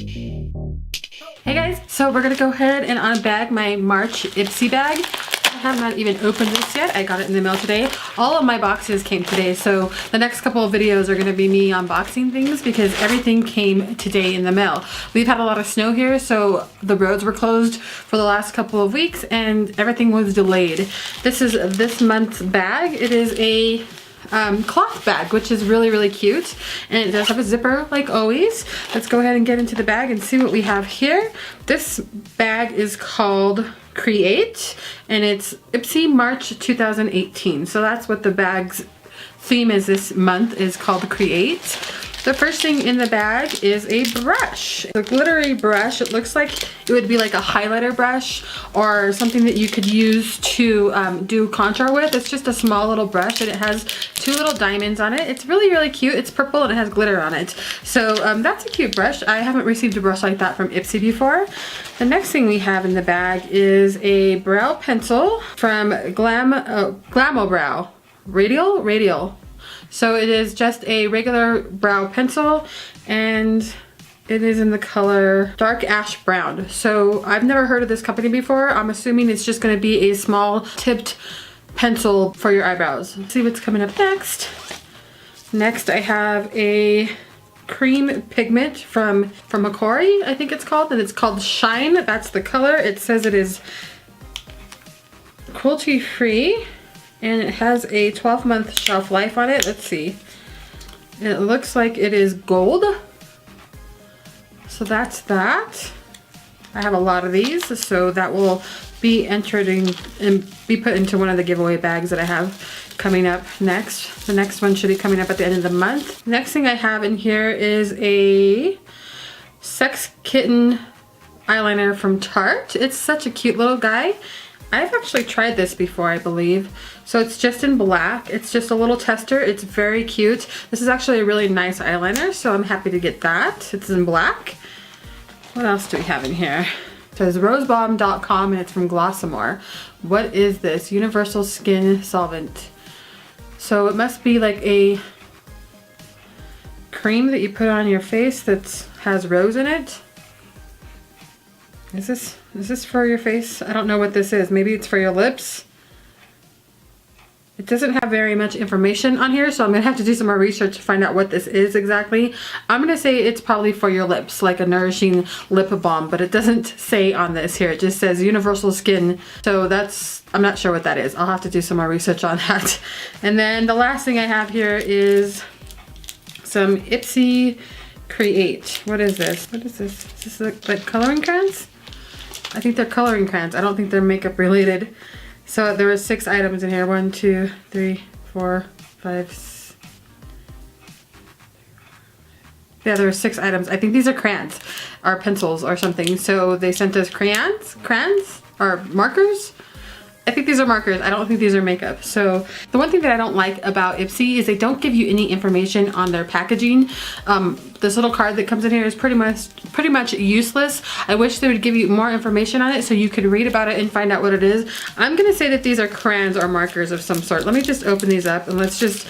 Hey guys, so we're gonna go ahead and unbag my March Ipsy bag. I have not even opened this yet. I got it in the mail today. All of my boxes came today, so the next couple of videos are gonna be me unboxing things because everything came today in the mail. We've had a lot of snow here, so the roads were closed for the last couple of weeks and everything was delayed. This is this month's bag. It is a cloth bag, which is really cute, and it does have a zipper like always. Let's go ahead and get into the bag and see what we have here. This bag is called Create, and it's Ipsy March 2018. So that's what the bag's theme is this month, is called Create. The first thing in the bag is a brush. A glittery brush. It looks like it would be like a highlighter brush or something that you could use to do contour with. It's just a small little brush and it has two little diamonds on it. It's really cute. It's purple and it has glitter on it. So that's a cute brush. I haven't received a brush like that from Ipsy before. The next thing we have in the bag is a brow pencil from Glamo Brow. Radial. So it is just a regular brow pencil and it is in the color dark ash brown. So I've never heard of this company before. I'm assuming it's just going to be a small tipped pencil for your eyebrows. Let's see what's coming up next. Next I have a cream pigment from McCrory, I think it's called, and it's called Shine. That's the color. It says it is cruelty free. And it has a 12-month shelf life on it. Let's see. It looks like it is gold. So that's that. I have a lot of these, so that will be entered in and be put into one of the giveaway bags that I have coming up next. The next one should be coming up at the end of the month. Next thing I have in here is a Sex Kitten eyeliner from Tarte. It's such a cute little guy. I've actually tried this before, I believe. So it's just in black. It's just a little tester. It's very cute. This is actually a really nice eyeliner, so I'm happy to get that. It's in black. What else do we have in here? It says rosebalm.com and it's from Glossamor. What is this? Universal Skin Solvent. So it must be like a cream that you put on your face that has rose in it. Is this for your face? I don't know what this is. Maybe it's for your lips. It doesn't have very much information on here, so I'm gonna have to do some more research to find out what this is exactly. I'm gonna say it's probably for your lips, like a nourishing lip balm, but it doesn't say on this here. It just says Universal Skin. So I'm not sure what that is. I'll have to do some more research on that. And then the last thing I have here is some Ipsy Create. What is this? What is this? Is this like coloring crayons? I think they're coloring crayons. I don't think they're makeup related. So there were 6 items in here. 1, 2, 3, 4, 5. Yeah, there were 6 items. I think these are crayons or pencils or something. So they sent us crayons or markers. I think these are markers. I don't think these are makeup. So the one thing that I don't like about Ipsy is they don't give you any information on their packaging. This little card that comes in here is pretty much useless. I wish they would give you more information on it so you could read about it and find out what it is. I'm gonna say that these are crayons or markers of some sort. Let me just open these up and let's just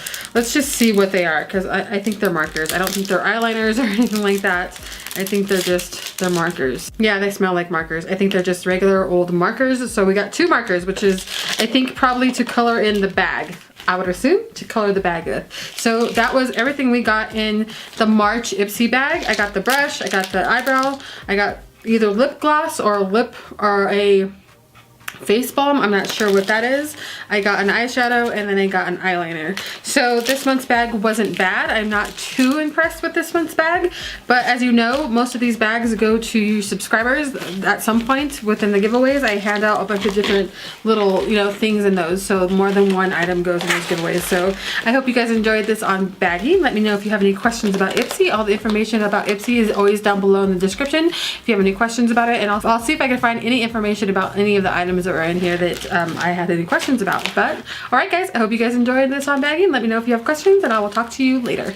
see what they are, because I think they're markers. I don't think they're eyeliners or anything like that. I think they're markers. Yeah, they smell like markers. I think they're just regular old markers. So we got 2 markers, which is I think probably to color in the bag. I would assume to color the bag with. So that was everything we got in the March Ipsy bag. I got the brush, I got the eyebrow, I got either lip gloss or a face balm. I'm not sure what that is. I got an eyeshadow and then I got an eyeliner. So this month's bag wasn't bad. I'm not too impressed with this month's bag, but as you know, most of these bags go to subscribers at some point within the giveaways. I hand out a bunch of different little, things in those, so more than one item goes in those giveaways. So I hope you guys enjoyed this unbagging. Let me know if you have any questions about Ipsy. All the information about Ipsy is always down below in the description if you have any questions about it, and I'll see if I can find any information about any of the items that were in here that I had any questions about. But alright guys, I hope you guys enjoyed this unbagging. Let me know if you have questions and I will talk to you later.